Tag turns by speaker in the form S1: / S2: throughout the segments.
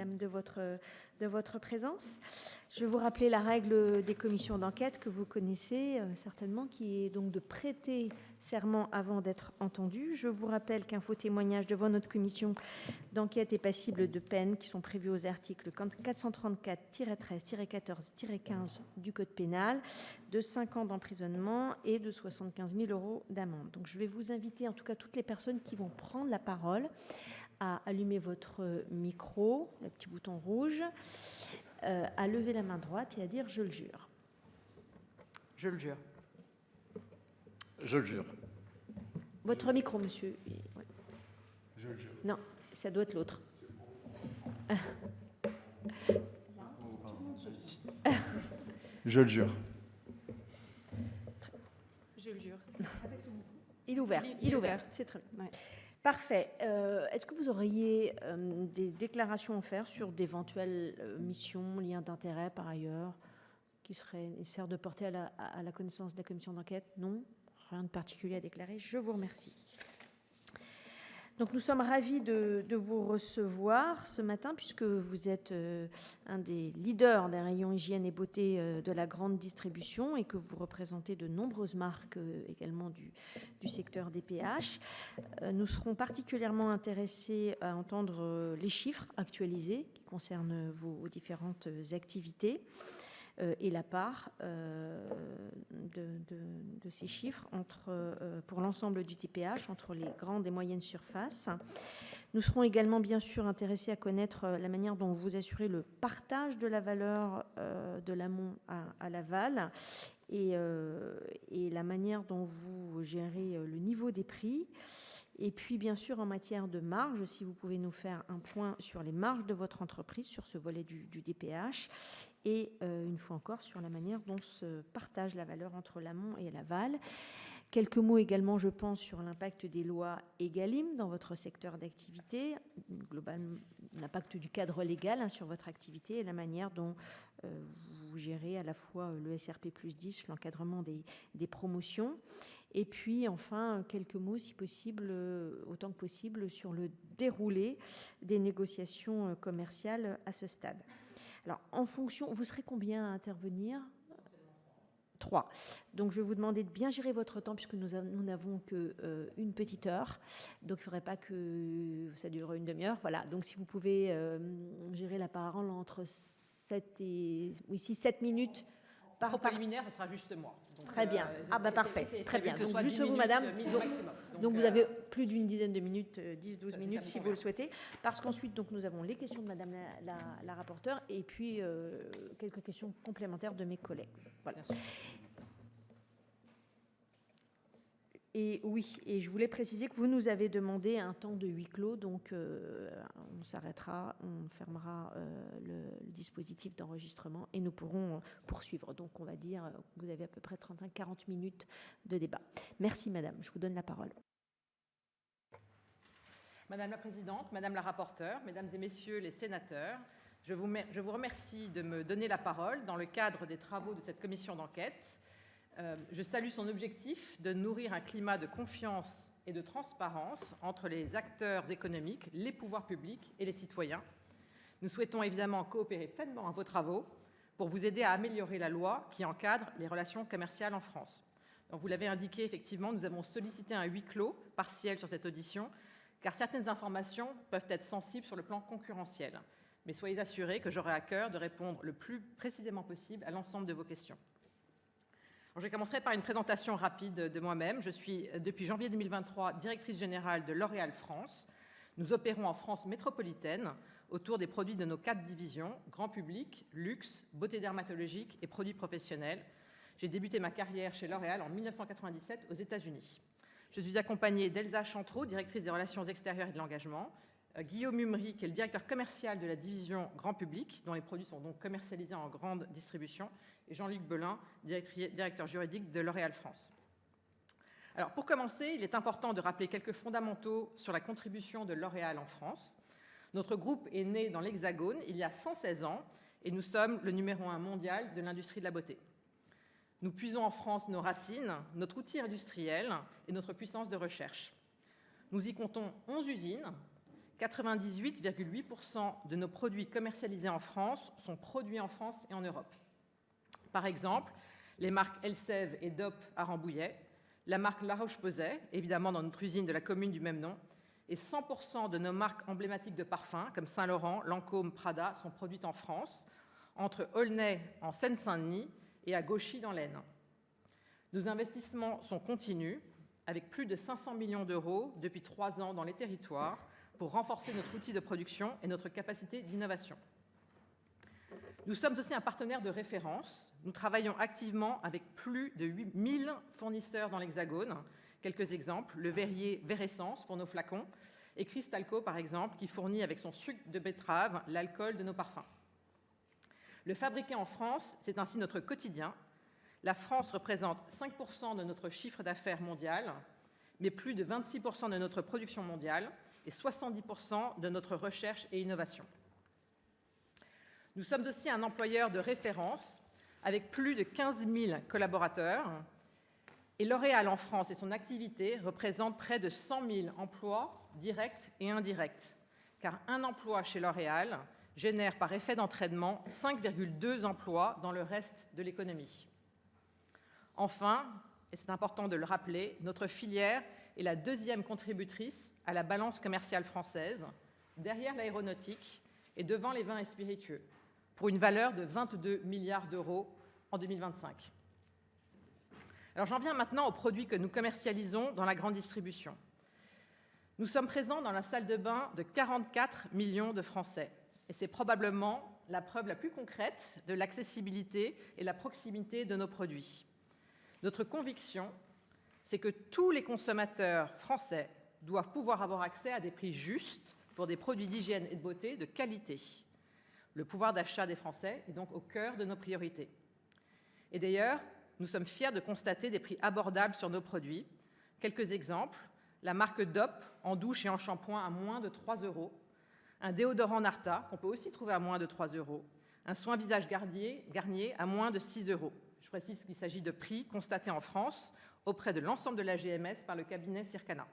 S1: Madame, de votre présence. Je vais vous rappeler la règle des commissions d'enquête que vous connaissez certainement, qui est donc de prêter serment avant d'être entendu. Je vous rappelle qu'un faux témoignage devant notre commission d'enquête est passible de peines qui sont prévues aux articles 434-13-14-15 du Code pénal, de 5 ans d'emprisonnement et de 75 000 € d'amende. Donc je vais vous inviter, en tout cas toutes les personnes qui vont prendre la parole, à allumer votre micro, le petit bouton rouge, à lever la main droite et à dire « je le jure ».
S2: Je le jure.
S3: Je le jure.
S1: Votre micro, monsieur. Ouais.
S3: Je le jure.
S1: Non, ça doit être l'autre.
S3: Je le jure.
S4: Je le jure.
S1: Il est ouvert. Il est ouvert. C'est très bien. Ouais. Parfait. Est-ce que vous auriez des déclarations à faire sur d'éventuelles missions, liens d'intérêt par ailleurs, qui seraient nécessaires de porter à la connaissance de la commission d'enquête? Non? Rien de particulier à déclarer. Je vous remercie. Donc nous sommes ravis de vous recevoir ce matin puisque vous êtes un des leaders des rayons hygiène et beauté de la grande distribution et que vous représentez de nombreuses marques également du secteur des péages. Nous serons particulièrement intéressés à entendre les chiffres actualisés qui concernent vos différentes activités et la part de ces chiffres pour l'ensemble du TPH entre les grandes et moyennes surfaces. Nous serons également bien sûr intéressés à connaître la manière dont vous assurez le partage de la valeur de l'amont à l'aval et la manière dont vous gérez le niveau des prix. Et puis, bien sûr, en matière de marge, si vous pouvez nous faire un point sur les marges de votre entreprise, sur ce volet du DPH, et une fois encore, sur la manière dont se partage la valeur entre l'amont et l'aval. Quelques mots également, je pense, sur l'impact des lois EGalim dans votre secteur d'activité, globalement l'impact du cadre légal sur votre activité et la manière dont vous gérez à la fois le SRP plus 10, l'encadrement des promotions. Et puis, enfin, quelques mots, si possible, autant que possible, sur le déroulé des négociations commerciales à ce stade. Alors, en fonction, vous serez combien à intervenir ? 3. Donc, je vais vous demander de bien gérer votre temps puisque nous n'avons qu'une petite heure. Donc, il ne faudrait pas que ça dure une demi-heure. Voilà. Donc, si vous pouvez gérer la parole entre 7 minutes.
S2: Par préliminaire, ce sera juste moi. Donc,
S1: très bien. Parfait. Très bien. Donc, juste vous, madame. Donc, vous avez plus d'une dizaine de minutes, 10-12 minutes, si vous le souhaitez. Parce qu'ensuite, donc, nous avons les questions de madame la rapporteure et puis quelques questions complémentaires de mes collègues. Voilà. Et oui, et je voulais préciser que vous nous avez demandé un temps de huis clos, donc on s'arrêtera, on fermera le dispositif d'enregistrement et nous pourrons poursuivre. Donc on va dire que vous avez à peu près 35-40 minutes de débat. Merci madame, je vous donne la parole.
S2: Madame la Présidente, Madame la rapporteure, Mesdames et Messieurs les sénateurs, je vous remercie de me donner la parole dans le cadre des travaux de cette commission d'enquête. Je salue son objectif de nourrir un climat de confiance et de transparence entre les acteurs économiques, les pouvoirs publics et les citoyens. Nous souhaitons évidemment coopérer pleinement à vos travaux pour vous aider à améliorer la loi qui encadre les relations commerciales en France. Donc, vous l'avez indiqué, effectivement, nous avons sollicité un huis clos partiel sur cette audition, car certaines informations peuvent être sensibles sur le plan concurrentiel. Mais soyez assurés que j'aurai à cœur de répondre le plus précisément possible à l'ensemble de vos questions. Alors, je commencerai par une présentation rapide de moi-même. Je suis, depuis janvier 2023, directrice générale de L'Oréal France. Nous opérons en France métropolitaine autour des produits de nos 4 divisions, grand public, luxe, beauté dermatologique et produits professionnels. J'ai débuté ma carrière chez L'Oréal en 1997 aux États-Unis. Je suis accompagnée d'Elsa Chantreau, directrice des relations extérieures et de l'engagement, Guillaume Humry, qui est le directeur commercial de la division grand public, dont les produits sont donc commercialisés en grande distribution, et Jean-Luc Belin, directeur juridique de L'Oréal France. Alors, pour commencer, il est important de rappeler quelques fondamentaux sur la contribution de L'Oréal en France. Notre groupe est né dans l'Hexagone il y a 116 ans, et nous sommes le numéro 1 mondial de l'industrie de la beauté. Nous puisons en France nos racines, notre outil industriel et notre puissance de recherche. Nous y comptons 11 usines, 98,8% de nos produits commercialisés en France sont produits en France et en Europe. Par exemple, les marques Elseve et DOP à Rambouillet, la marque La Roche-Posay, évidemment dans notre usine de la commune du même nom, et 100% de nos marques emblématiques de parfums, comme Saint-Laurent, Lancôme, Prada, sont produites en France, entre Aulnay en Seine-Saint-Denis et à Gauchy dans l'Aisne. Nos investissements sont continus, avec plus de 500 millions d'euros depuis 3 ans dans les territoires, pour renforcer notre outil de production et notre capacité d'innovation. Nous sommes aussi un partenaire de référence. Nous travaillons activement avec plus de 8000 fournisseurs dans l'Hexagone. Quelques exemples, le verrier Véressence pour nos flacons et Cristalco, par exemple, qui fournit avec son sucre de betterave l'alcool de nos parfums. Le fabriquer en France, c'est ainsi notre quotidien. La France représente 5% de notre chiffre d'affaires mondial, mais plus de 26% de notre production mondiale et 70% de notre recherche et innovation. Nous sommes aussi un employeur de référence avec plus de 15 000 collaborateurs. Et L'Oréal en France et son activité représentent près de 100 000 emplois directs et indirects, car un emploi chez L'Oréal génère par effet d'entraînement 5,2 emplois dans le reste de l'économie. Enfin, et c'est important de le rappeler, notre filière est la deuxième contributrice à la balance commerciale française, derrière l'aéronautique et devant les vins et spiritueux, pour une valeur de 22 milliards d'euros en 2025. Alors j'en viens maintenant aux produits que nous commercialisons dans la grande distribution. Nous sommes présents dans la salle de bain de 44 millions de Français, et c'est probablement la preuve la plus concrète de l'accessibilité et la proximité de nos produits. Notre conviction, c'est que tous les consommateurs français doivent pouvoir avoir accès à des prix justes pour des produits d'hygiène et de beauté de qualité. Le pouvoir d'achat des Français est donc au cœur de nos priorités. Et d'ailleurs, nous sommes fiers de constater des prix abordables sur nos produits. Quelques exemples, la marque DOP en douche et en shampoing à moins de 3 €, un déodorant Narta qu'on peut aussi trouver à moins de 3 €, un soin visage Garnier à moins de 6 €. Je précise qu'il s'agit de prix constatés en France auprès de l'ensemble de la GMS par le cabinet Circana.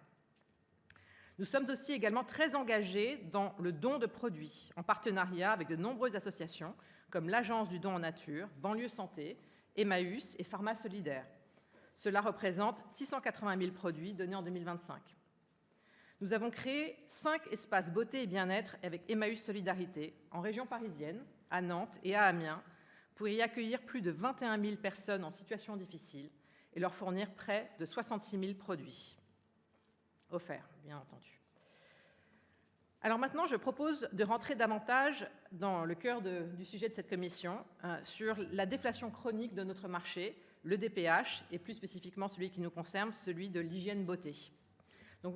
S2: Nous sommes aussi également très engagés dans le don de produits, en partenariat avec de nombreuses associations, comme l'Agence du don en nature, Banlieue Santé, Emmaüs et Pharma Solidaire. Cela représente 680 000 produits donnés en 2025. Nous avons créé 5 espaces beauté et bien-être avec Emmaüs Solidarité en région parisienne, à Nantes et à Amiens, pour y accueillir plus de 21 000 personnes en situation difficile et leur fournir près de 66 000 produits. Offerts, bien entendu. Alors maintenant, je propose de rentrer davantage dans le cœur du sujet de cette commission, sur la déflation chronique de notre marché, le DPH, et plus spécifiquement celui qui nous concerne, celui de l'hygiène beauté. Donc,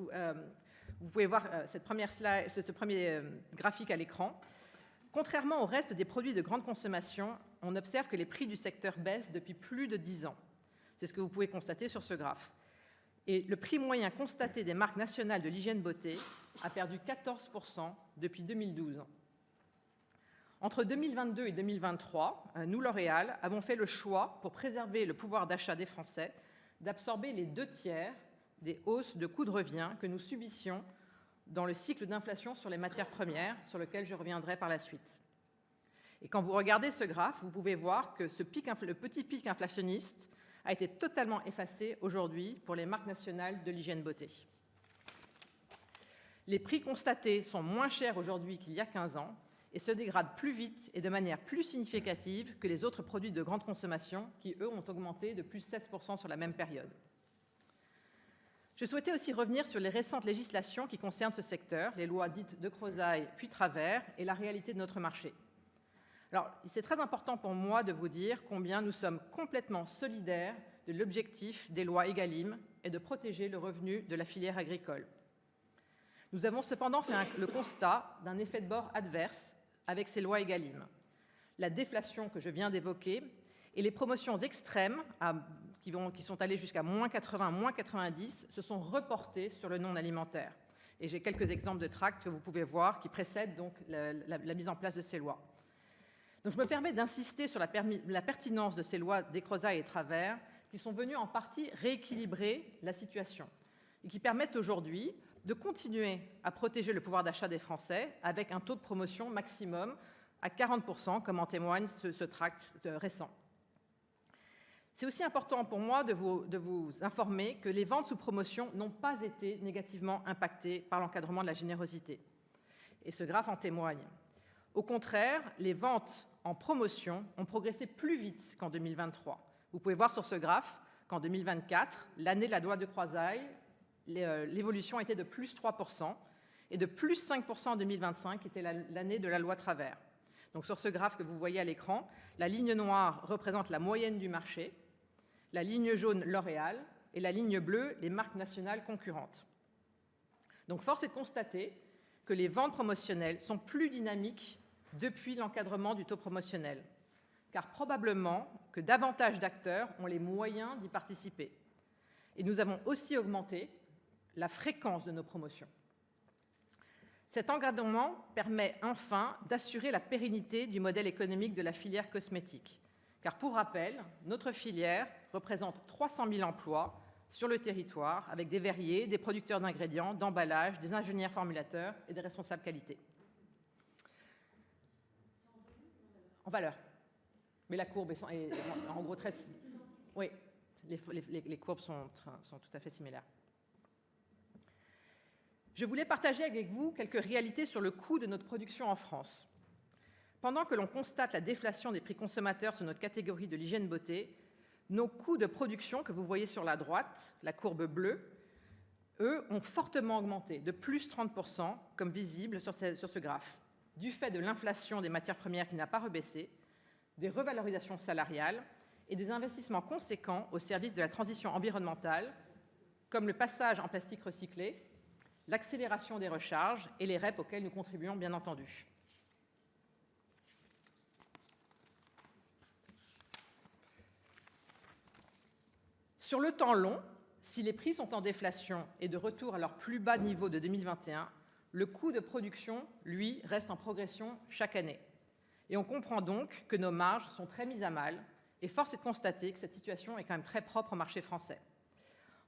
S2: vous pouvez voir ce premier graphique à l'écran. Contrairement au reste des produits de grande consommation, on observe que les prix du secteur baissent depuis plus de 10 ans. C'est ce que vous pouvez constater sur ce graphe. Et le prix moyen constaté des marques nationales de l'hygiène beauté a perdu 14% depuis 2012. Entre 2022 et 2023, nous, L'Oréal, avons fait le choix, pour préserver le pouvoir d'achat des Français, d'absorber les 2/3 des hausses de coûts de revient que nous subissions dans le cycle d'inflation sur les matières premières, sur lequel je reviendrai par la suite. Et quand vous regardez ce graphe, vous pouvez voir que le petit pic inflationniste a été totalement effacé aujourd'hui pour les marques nationales de l'hygiène beauté. Les prix constatés sont moins chers aujourd'hui qu'il y a 15 ans et se dégradent plus vite et de manière plus significative que les autres produits de grande consommation qui, eux, ont augmenté de plus 16% sur la même période. Je souhaitais aussi revenir sur les récentes législations qui concernent ce secteur, les lois dites de Crozaille puis Travers, et la réalité de notre marché. Alors, c'est très important pour moi de vous dire combien nous sommes complètement solidaires de l'objectif des lois Egalim et de protéger le revenu de la filière agricole. Nous avons cependant fait le constat d'un effet de bord adverse avec ces lois Egalim. La déflation que je viens d'évoquer et les promotions extrêmes qui sont allées jusqu'à -80, -90 se sont reportées sur le non alimentaire. Et j'ai quelques exemples de tracts que vous pouvez voir qui précèdent donc la mise en place de ces lois. Donc je me permets d'insister sur la pertinence de ces lois Descrozaille et Travers qui sont venues en partie rééquilibrer la situation et qui permettent aujourd'hui, de continuer à protéger le pouvoir d'achat des Français avec un taux de promotion maximum à 40%, comme en témoigne ce tract récent. C'est aussi important pour moi de vous informer que les ventes sous promotion n'ont pas été négativement impactées par l'encadrement de la générosité. Et ce graphe en témoigne. Au contraire, les ventes en promotion ont progressé plus vite qu'en 2023. Vous pouvez voir sur ce graphe qu'en 2024, l'année de la loi de Croisaille, l'évolution était de plus 3% et de plus 5% en 2025, qui était l'année de la loi Travers. Donc sur ce graphe que vous voyez à l'écran, la ligne noire représente la moyenne du marché, la ligne jaune L'Oréal et la ligne bleue les marques nationales concurrentes. Donc force est de constater que les ventes promotionnelles sont plus dynamiques depuis l'encadrement du taux promotionnel, car probablement que davantage d'acteurs ont les moyens d'y participer. Et nous avons aussi augmenté la fréquence de nos promotions. Cet encadrement permet enfin d'assurer la pérennité du modèle économique de la filière cosmétique. Car pour rappel, notre filière représente 300 000 emplois sur le territoire, avec des verriers, des producteurs d'ingrédients, d'emballages, des ingénieurs formulateurs et des responsables qualité. En valeur. Mais la courbe est en gros très... Oui, les courbes sont tout à fait similaires. Je voulais partager avec vous quelques réalités sur le coût de notre production en France. Pendant que l'on constate la déflation des prix consommateurs sur notre catégorie de l'hygiène beauté, nos coûts de production, que vous voyez sur la droite, la courbe bleue, eux, ont fortement augmenté, de plus 30%, comme visible sur ce graphe, du fait de l'inflation des matières premières qui n'a pas rebaissé, des revalorisations salariales et des investissements conséquents au service de la transition environnementale, comme le passage en plastique recyclé, l'accélération des recharges et les REP auxquels nous contribuons bien entendu. Sur le temps long, si les prix sont en déflation et de retour à leur plus bas niveau de 2021, le coût de production, lui, reste en progression chaque année. Et on comprend donc que nos marges sont très mises à mal, et force est de constater que cette situation est quand même très propre au marché français.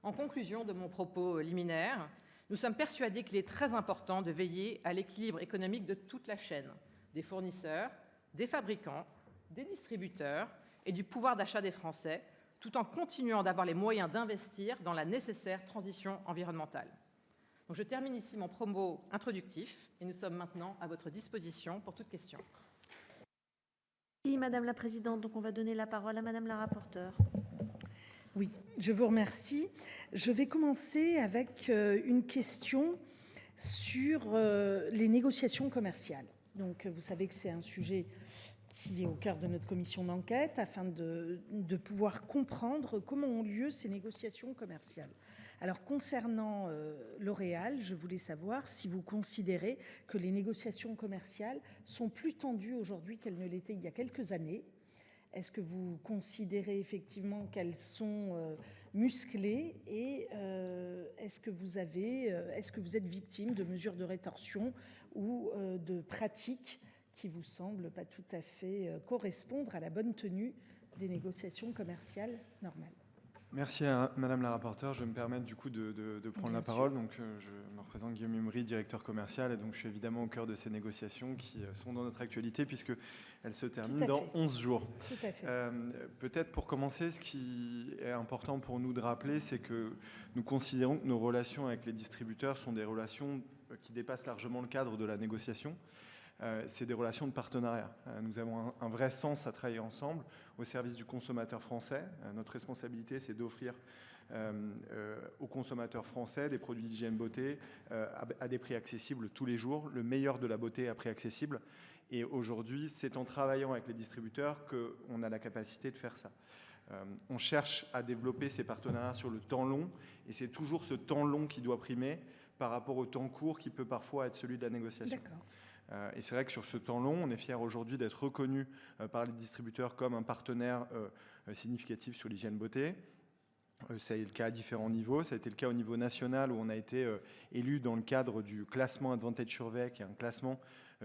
S2: En conclusion de mon propos liminaire, nous sommes persuadés qu'il est très important de veiller à l'équilibre économique de toute la chaîne, des fournisseurs, des fabricants, des distributeurs et du pouvoir d'achat des Français, tout en continuant d'avoir les moyens d'investir dans la nécessaire transition environnementale. Donc je termine ici mon propos introductif et nous sommes maintenant à votre disposition pour toute question.
S1: Merci Madame la Présidente. Donc on va donner la parole à Madame la rapporteure.
S4: Oui, je vous remercie. Je vais commencer avec une question sur les négociations commerciales. Donc, vous savez que c'est un sujet qui est au cœur de notre commission d'enquête afin de pouvoir comprendre comment ont lieu ces négociations commerciales. Alors, concernant L'Oréal, je voulais savoir si vous considérez que les négociations commerciales sont plus tendues aujourd'hui qu'elles ne l'étaient il y a quelques années. Est-ce que vous considérez effectivement qu'elles sont musclées et est-ce que vous êtes victime de mesures de rétorsion ou de pratiques qui vous semblent pas tout à fait correspondre à la bonne tenue des négociations commerciales normales?
S3: Merci à Madame la rapporteure. Je vais me permettre du coup de prendre la parole. Donc, je me représente Guillaume Humry, directeur commercial, et donc je suis évidemment au cœur de ces négociations qui sont dans notre actualité puisqu'elles se terminent dans 11 jours.
S4: Tout à fait.
S3: Peut-être pour commencer, ce qui est important pour nous de rappeler, c'est que nous considérons que nos relations avec les distributeurs sont des relations qui dépassent largement le cadre de la négociation. C'est des relations de partenariat. Nous avons un vrai sens à travailler ensemble au service du consommateur français. Notre responsabilité, c'est d'offrir aux consommateurs français des produits d'hygiène beauté à des prix accessibles tous les jours, le meilleur de la beauté à prix accessible. Et aujourd'hui, c'est en travaillant avec les distributeurs qu'on a la capacité de faire ça. On cherche à développer ces partenariats sur le temps long, et c'est toujours ce temps long qui doit primer par rapport au temps court qui peut parfois être celui de la négociation.
S4: D'accord.
S3: Et c'est vrai que sur ce temps long, on est fiers aujourd'hui d'être reconnu par les distributeurs comme un partenaire significatif sur l'hygiène beauté. Ça a été le cas à différents niveaux. Ça a été le cas au niveau national où on a été élu dans le cadre du classement Advantage Survey, qui est un classement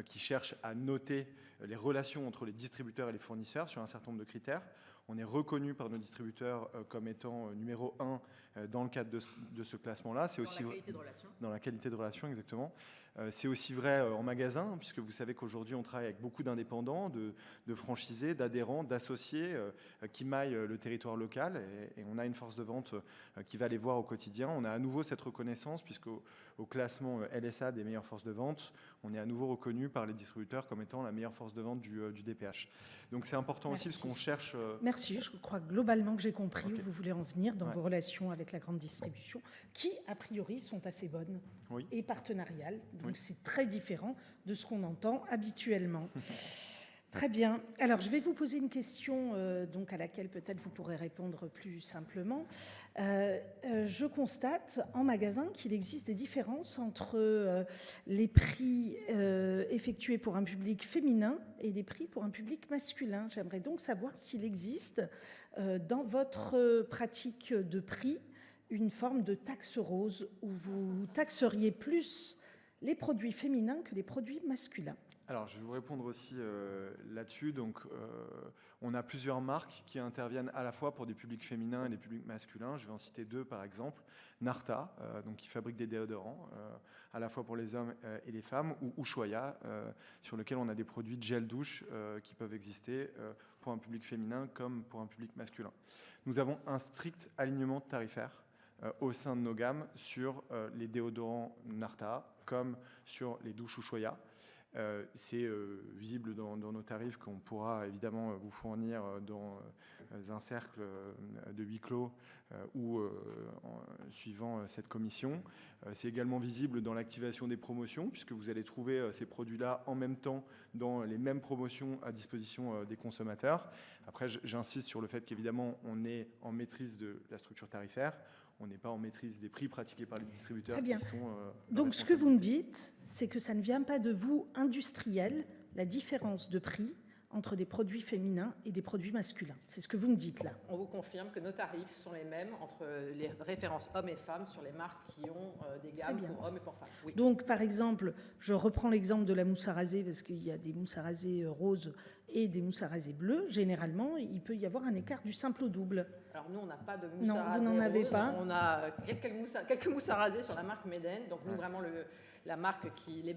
S3: qui cherche à noter les relations entre les distributeurs et les fournisseurs sur un certain nombre de critères. On est reconnu par nos distributeurs comme étant numéro 1 dans le cadre de ce classement-là. C'est aussi
S2: Dans la qualité de relation.
S3: Dans la qualité de relation, exactement. C'est aussi vrai en magasin, puisque vous savez qu'aujourd'hui, on travaille avec beaucoup d'indépendants, de franchisés, d'adhérents, d'associés qui maillent le territoire local. Et on a une force de vente qui va les voir au quotidien. On a à nouveau cette reconnaissance, puisqu'au classement LSA des meilleures forces de vente, on est à nouveau reconnu par les distributeurs comme étant la meilleure force de vente du DPH. Donc c'est important aussi, parce qu'on cherche...
S4: Merci, je crois globalement que j'ai compris
S3: Okay.
S4: où vous voulez en venir dans
S3: Ouais.
S4: vos relations avec la grande distribution, qui, a priori, sont assez bonnes
S3: Oui.
S4: et partenariales. Donc
S3: Oui.
S4: c'est très différent de ce qu'on entend habituellement. Très bien. Alors, je vais vous poser une question donc à laquelle peut-être vous pourrez répondre plus simplement. Je constate en magasin qu'il existe des différences entre les prix effectués pour un public féminin et des prix pour un public masculin. J'aimerais donc savoir s'il existe dans votre pratique de prix une forme de taxe rose où vous taxeriez plus les produits féminins que les produits masculins.
S3: Alors, je vais vous répondre aussi là-dessus. Donc, on a plusieurs marques qui interviennent à la fois pour des publics féminins et des publics masculins. Je vais en citer deux, par exemple. Narta, donc, qui fabrique des déodorants, à la fois pour les hommes et les femmes, ou Ushuaïa, sur lequel on a des produits de gel douche qui peuvent exister pour un public féminin comme pour un public masculin. Nous avons un strict alignement tarifaire au sein de nos gammes sur les déodorants Narta comme sur les douches Ushuaïa. C'est visible dans nos tarifs qu'on pourra évidemment vous fournir dans un cercle de huis clos ou suivant cette commission. C'est également visible dans l'activation des promotions, puisque vous allez trouver ces produits-là en même temps dans les mêmes promotions à disposition des consommateurs. Après, j'insiste sur le fait qu'évidemment, on est en maîtrise de la structure tarifaire. On n'est pas en maîtrise des prix pratiqués par les distributeurs.
S4: Très bien.
S3: Qui sont,
S4: donc, ce que vous me dites, c'est que ça ne vient pas de vous, industriels, la différence de prix entre des produits féminins et des produits masculins. C'est ce que vous me dites là.
S2: On vous confirme que nos tarifs sont les mêmes entre les références hommes et femmes sur les marques qui ont des gammes
S4: bien.
S2: pour hommes et pour femmes. Oui.
S4: Donc, par exemple, je reprends l'exemple de la mousse à raser, parce qu'il y a des mousses à raser roses et des mousses à raser bleues. Généralement, il peut y avoir un écart du simple au double.
S2: Alors nous, on n'a pas de mousse
S4: Non,
S2: à raser.
S4: vous n'en avez
S2: rose.
S4: pas.
S2: On a quelques mousses à raser sur la marque Meden. Donc nous, vraiment, la marque les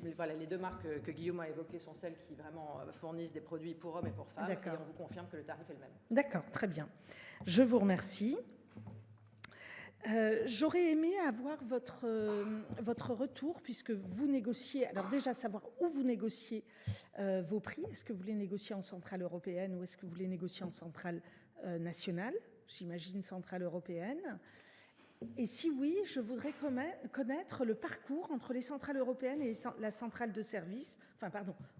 S2: deux marques que Guillaume a évoquées sont celles qui vraiment fournissent des produits pour hommes et pour femmes. Et on vous confirme que le tarif est le même.
S4: D'accord, très bien. Je vous remercie. J'aurais aimé avoir votre retour, puisque vous négociez, alors déjà savoir où vous négociez vos prix. Est-ce que vous les négociez en centrale européenne ou est-ce que vous les négociez en centrale nationale? J'imagine centrale européenne. Et si oui, je voudrais connaître le parcours entre les centrales européennes et la centrale de service,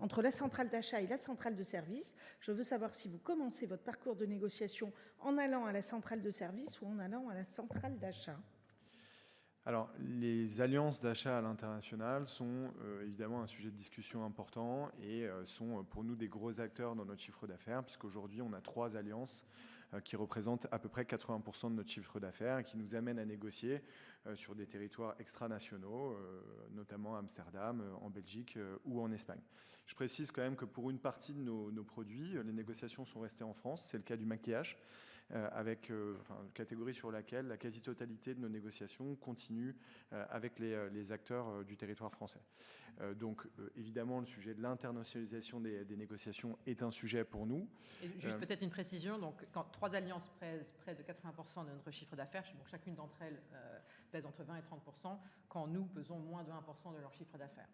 S4: entre la centrale d'achat et la centrale de service. Je veux savoir si vous commencez votre parcours de négociation en allant à la centrale de service ou en allant à la centrale d'achat.
S3: Alors, les alliances d'achat à l'international sont évidemment un sujet de discussion important et sont pour nous des gros acteurs dans notre chiffre d'affaires, puisqu'aujourd'hui, on a 3 alliances qui représentent à peu près 80% de notre chiffre d'affaires et qui nous amènent à négocier sur des territoires extranationaux, notamment à Amsterdam, en Belgique ou en Espagne. Je précise quand même que pour une partie de nos produits, les négociations sont restées en France. C'est le cas du maquillage, avec une catégorie sur laquelle la quasi-totalité de nos négociations continue avec les acteurs du territoire français. Donc évidemment, le sujet de l'internationalisation des négociations est un sujet pour nous.
S2: Et juste peut-être une précision, donc quand 3 alliances pèsent près de 80% de notre chiffre d'affaires, donc chacune d'entre elles pèse entre 20 et 30%, quand nous pesons moins de 1% de leur chiffre d'affaires.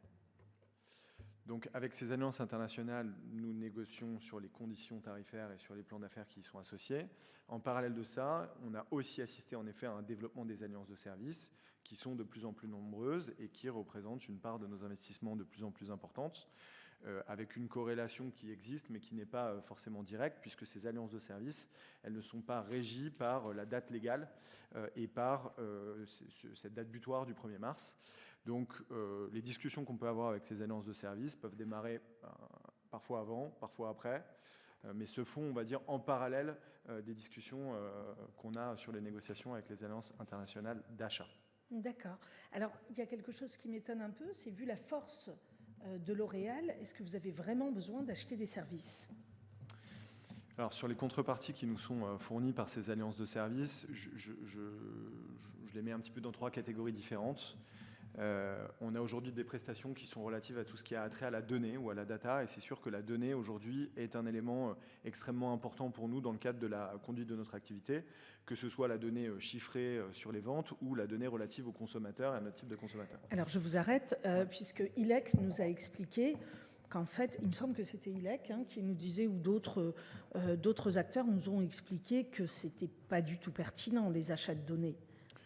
S3: Donc avec ces alliances internationales, nous négocions sur les conditions tarifaires et sur les plans d'affaires qui y sont associés. En parallèle de ça, on a aussi assisté en effet à un développement des alliances de services qui sont de plus en plus nombreuses et qui représentent une part de nos investissements de plus en plus importante, avec une corrélation qui existe mais qui n'est pas forcément directe, puisque ces alliances de services, elles ne sont pas régies par la date légale et par cette date butoir du 1er mars. Donc les discussions qu'on peut avoir avec ces alliances de services peuvent démarrer parfois avant, parfois après, mais se font, on va dire, en parallèle des discussions qu'on a sur les négociations avec les alliances internationales d'achat.
S4: D'accord. Alors, il y a quelque chose qui m'étonne un peu, c'est vu la force de L'Oréal, est-ce que vous avez vraiment besoin d'acheter des services ?
S3: Alors, sur les contreparties qui nous sont fournies par ces alliances de services, je les mets un petit peu dans 3 catégories différentes. On a aujourd'hui des prestations qui sont relatives à tout ce qui a attrait à la donnée ou à la data, et c'est sûr que la donnée aujourd'hui est un élément extrêmement important pour nous dans le cadre de la conduite de notre activité, que ce soit la donnée chiffrée sur les ventes ou la donnée relative aux consommateurs et à notre type de consommateur.
S4: Alors je vous arrête, puisque ILEC nous a expliqué qu'en fait, il me semble que c'était ILEC qui nous disait, ou d'autres acteurs nous ont expliqué que c'était pas du tout pertinent, les achats de données.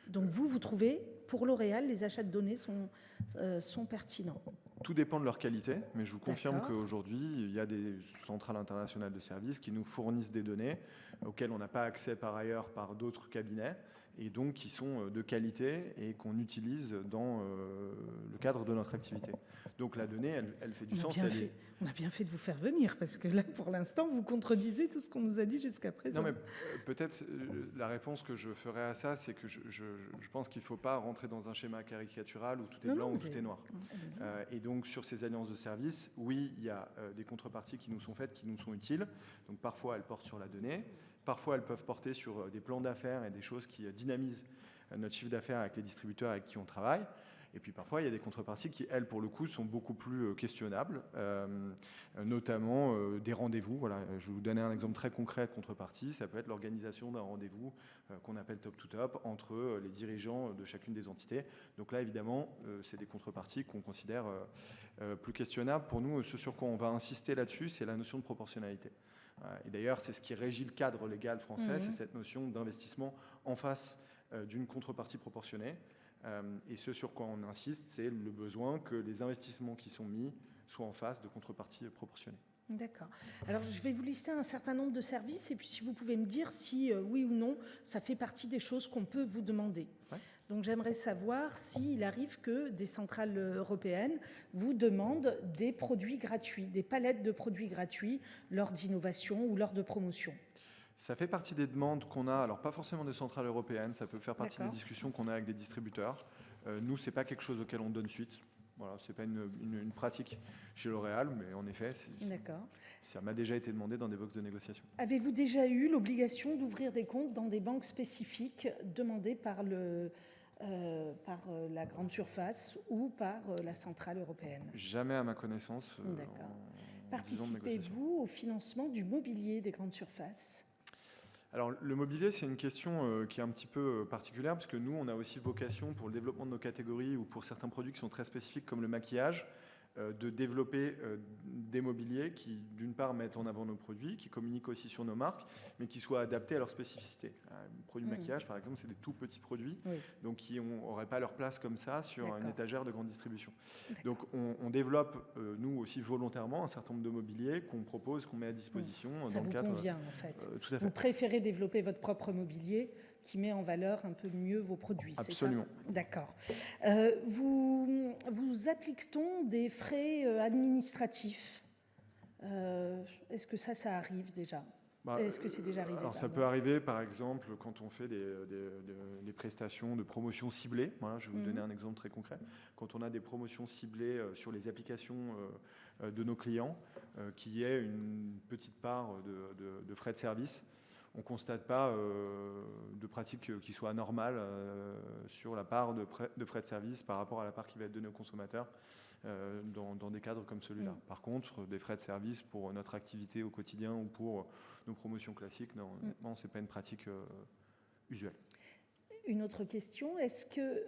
S4: Donc vous trouvez, pour L'Oréal, les achats de données sont pertinents?
S3: Tout dépend de leur qualité, mais je vous confirme
S4: D'accord.
S3: qu'aujourd'hui, il y a des centrales internationales de services qui nous fournissent des données auxquelles on n'a pas accès par ailleurs par d'autres cabinets, et donc qui sont de qualité et qu'on utilise dans le cadre de notre activité. Donc la donnée, elle fait du sens.
S4: On a bien fait de vous faire venir, parce que là, pour l'instant, vous contredisez tout ce qu'on nous a dit jusqu'à présent.
S3: Non, mais peut-être la réponse que je ferai à ça, c'est que je pense qu'il ne faut pas rentrer dans un schéma caricatural où tout est blanc ou tout est noir. Et donc, sur ces alliances de services, oui, il y a des contreparties qui nous sont faites, qui nous sont utiles. Donc, parfois, elles portent sur la donnée. Parfois, elles peuvent porter sur des plans d'affaires et des choses qui dynamisent notre chiffre d'affaires avec les distributeurs avec qui on travaille. Et puis parfois, il y a des contreparties qui, elles, pour le coup, sont beaucoup plus questionnables, notamment des rendez-vous. Voilà, je vais vous donner un exemple très concret de contrepartie. Ça peut être l'organisation d'un rendez-vous qu'on appelle top-to-top entre les dirigeants de chacune des entités. Donc là, évidemment, c'est des contreparties qu'on considère plus questionnables. Pour nous, ce sur quoi on va insister là-dessus, c'est la notion de proportionnalité. Et d'ailleurs, c'est ce qui régit le cadre légal français, c'est cette notion d'investissement en face d'une contrepartie proportionnée. Et ce sur quoi on insiste, c'est le besoin que les investissements qui sont mis soient en face de contreparties proportionnées.
S4: D'accord. Alors, je vais vous lister un certain nombre de services, et puis si vous pouvez me dire si, oui ou non, ça fait partie des choses qu'on peut vous demander. Ouais. Donc, j'aimerais savoir s'il arrive que des centrales européennes vous demandent des produits gratuits, des palettes de produits gratuits lors d'innovation ou lors de promotion.
S3: Ça fait partie des demandes qu'on a, alors pas forcément des centrales européennes, ça peut faire partie des discussions qu'on a avec des distributeurs. Nous, ce n'est pas quelque chose auquel on donne suite. Voilà, ce n'est pas une pratique chez L'Oréal, mais en effet, ça m'a déjà été demandé dans des box de négociation.
S4: Avez-vous déjà eu l'obligation d'ouvrir des comptes dans des banques spécifiques demandées par la grande surface ou par la centrale européenne?
S3: Jamais à ma connaissance.
S4: D'accord. Participez-vous au financement du mobilier des grandes surfaces?
S3: Alors, le mobilier, c'est une question qui est un petit peu particulière, parce que nous, on a aussi vocation, pour le développement de nos catégories ou pour certains produits qui sont très spécifiques, comme le maquillage, de développer des mobiliers qui, d'une part, mettent en avant nos produits, qui communiquent aussi sur nos marques, mais qui soient adaptés à leur spécificité. Un produit de maquillage, par exemple, c'est des tout petits produits, donc qui n'auraient pas leur place comme ça sur une étagère de grande distribution. Donc, on développe, nous aussi, volontairement, un certain nombre de mobiliers qu'on propose, qu'on met à disposition.
S4: Ça
S3: dans
S4: vous
S3: le cadre,
S4: convient, en fait.
S3: Tout à fait.
S4: Vous préférez développer votre propre mobilier qui met en valeur un peu mieux vos produits, c'est ça?
S3: Absolument.
S4: D'accord. Vous applique-t-on des frais administratifs? Est-ce que ça arrive déjà? Est-ce que c'est déjà arrivé?
S3: Alors, ça peut arriver, par exemple, quand on fait des prestations de promotion ciblées. Voilà, je vais vous donner un exemple très concret. Quand on a des promotions ciblées sur les applications de nos clients, qu'il y ait une petite part de frais de service, on ne constate pas de pratique qui soit anormale sur la part de frais de service par rapport à la part qui va être donnée aux consommateurs dans des cadres comme celui-là. Par contre, des frais de service pour notre activité au quotidien ou pour nos promotions classiques, non, ce n'est pas une pratique usuelle.
S4: Une autre question, est-ce que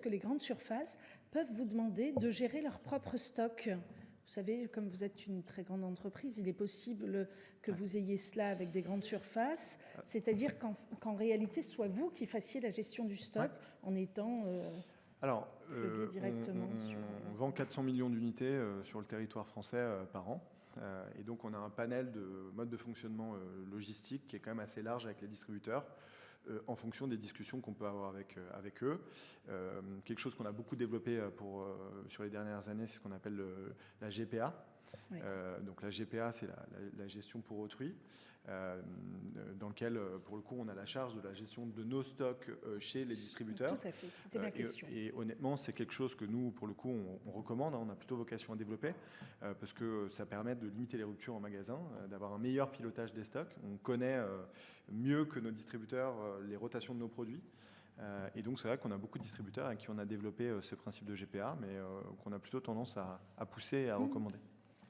S4: les grandes surfaces peuvent vous demander de gérer leur propre stock? Vous savez, comme vous êtes une très grande entreprise, il est possible que vous ayez cela avec des grandes surfaces, c'est-à-dire qu'en réalité, ce soit vous qui fassiez la gestion du stock en étant directement
S3: on vend 400 millions d'unités sur le territoire français par an. Et donc, on a un panel de modes de fonctionnement logistique qui est quand même assez large avec les distributeurs. En fonction des discussions qu'on peut avoir avec eux. Quelque chose qu'on a beaucoup développé sur les dernières années, c'est ce qu'on appelle la GPA.
S4: Oui.
S3: Donc la GPA, c'est la gestion pour autrui, dans lequel, pour le coup, on a la charge de la gestion de nos stocks chez les distributeurs.
S4: Tout à fait, c'était ma question.
S3: Et honnêtement, c'est quelque chose que nous, pour le coup, on recommande. On a plutôt vocation à développer parce que ça permet de limiter les ruptures en magasin, d'avoir un meilleur pilotage des stocks. On connaît mieux que nos distributeurs les rotations de nos produits. Et donc, c'est vrai qu'on a beaucoup de distributeurs à qui on a développé ce principe de GPA, mais qu'on a plutôt tendance à pousser et à recommander.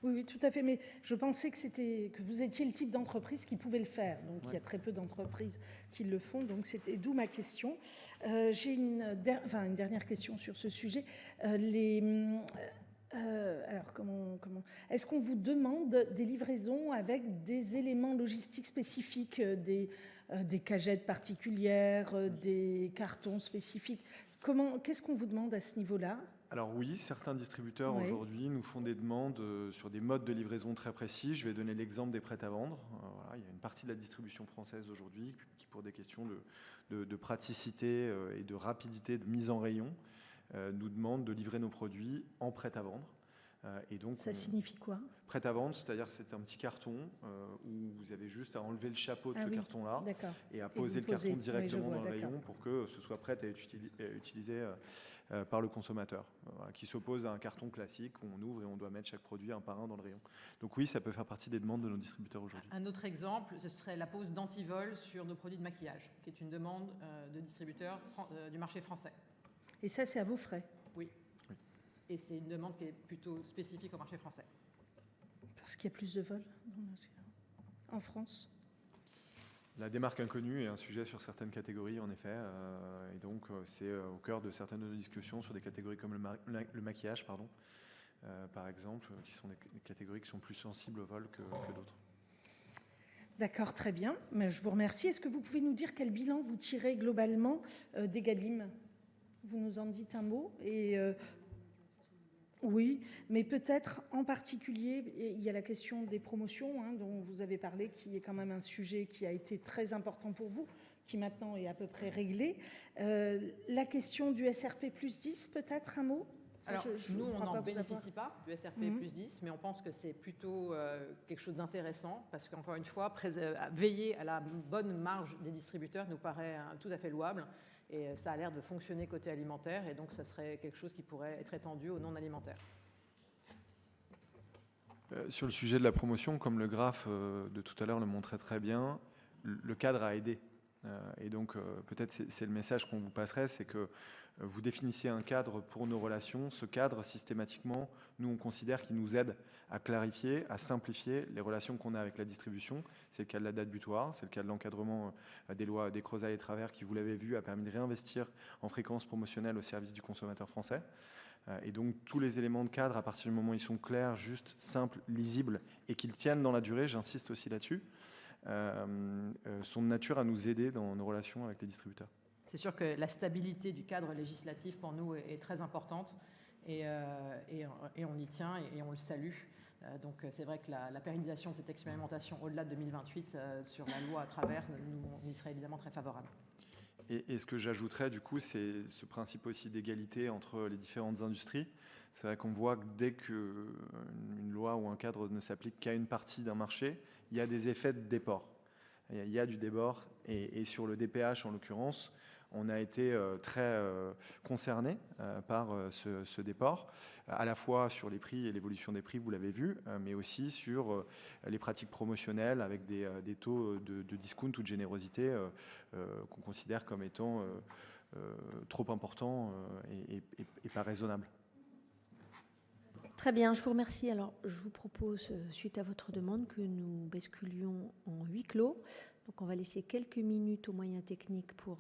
S4: Oui, oui, tout à fait. Mais je pensais que vous étiez le type d'entreprise qui pouvait le faire. Donc, il y a très peu d'entreprises qui le font. Donc, c'était d'où ma question. J'ai une dernière question sur ce sujet. Alors, comment est-ce qu'on vous demande des livraisons avec des éléments logistiques spécifiques, des cagettes particulières, des cartons spécifiques? Qu'est-ce qu'on vous demande à ce niveau-là?
S3: Alors oui, certains distributeurs aujourd'hui nous font des demandes sur des modes de livraison très précis. Je vais donner l'exemple des prêts à vendre. Voilà, il y a une partie de la distribution française aujourd'hui qui, pour des questions de praticité et de rapidité de mise en rayon, nous demande de livrer nos produits en prêt à vendre. Et donc,
S4: ça signifie quoi?
S3: Prêt à vendre, c'est-à-dire c'est un petit carton où vous avez juste à enlever le chapeau de ce carton-là et à poser le carton directement dans le rayon pour que ce soit prêt à être utilisé par le consommateur, qui s'oppose à un carton classique où on ouvre et on doit mettre chaque produit un par un dans le rayon. Donc oui, ça peut faire partie des demandes de nos distributeurs aujourd'hui.
S2: Un autre exemple, ce serait la pose d'antivol sur nos produits de maquillage, qui est une demande de distributeurs du marché français.
S4: Et ça, c'est à vos frais?
S2: Oui. Et c'est une demande qui est plutôt spécifique au marché français.
S4: Parce qu'il y a plus de vols en France?
S3: La démarque inconnue est un sujet sur certaines catégories, en effet. Et donc, c'est au cœur de certaines de nos discussions sur des catégories comme le maquillage, par exemple, qui sont des catégories qui sont plus sensibles au vol que d'autres.
S4: D'accord, très bien. Mais je vous remercie. Est-ce que vous pouvez nous dire quel bilan vous tirez globalement d'Egalim? Vous nous en dites un mot. Oui, mais peut-être en particulier, il y a la question des promotions dont vous avez parlé, qui est quand même un sujet qui a été très important pour vous, qui maintenant est à peu près réglé. La question du SRP plus 10, peut-être un mot?
S2: Alors, nous, on n'en bénéficie pas du SRP plus 10, mais on pense que c'est plutôt quelque chose d'intéressant, parce qu'encore une fois, veiller à la bonne marge des distributeurs nous paraît tout à fait louable. Et ça a l'air de fonctionner côté alimentaire, et donc ça serait quelque chose qui pourrait être étendu au non alimentaire.
S3: Sur le sujet de la promotion, comme le graphe de tout à l'heure le montrait très bien, le cadre a aidé. Et donc peut-être c'est le message qu'on vous passerait, c'est que vous définissez un cadre pour nos relations. Ce cadre, systématiquement, nous on considère qu'il nous aide à clarifier, à simplifier les relations qu'on a avec la distribution. C'est le cas de la date butoir, c'est le cas de l'encadrement des lois des Crozat et Travers qui, vous l'avez vu, a permis de réinvestir en fréquence promotionnelle au service du consommateur français. Et donc tous les éléments de cadre, à partir du moment où ils sont clairs, justes, simples, lisibles et qu'ils tiennent dans la durée, j'insiste aussi là-dessus, sont de nature à nous aider dans nos relations avec les distributeurs.
S2: C'est sûr que la stabilité du cadre législatif pour nous est très importante et on y tient et on le salue. Donc c'est vrai que la pérennisation de cette expérimentation au-delà de 2028 sur la loi à travers, on y serait évidemment très favorable.
S3: Et ce que j'ajouterais du coup, c'est ce principe aussi d'égalité entre les différentes industries. C'est vrai qu'on voit que dès qu'une loi ou un cadre ne s'applique qu'à une partie d'un marché, il y a des effets de déport. Il y a du débord et sur le DPH en l'occurrence, on a été très concerné par ce déport, à la fois sur les prix et l'évolution des prix, vous l'avez vu, mais aussi sur les pratiques promotionnelles avec des taux de discount ou de générosité qu'on considère comme étant trop importants et pas raisonnables.
S1: Très bien, je vous remercie. Alors, je vous propose, suite à votre demande, que nous basculions en huis clos. Donc, on va laisser quelques minutes aux moyens techniques pour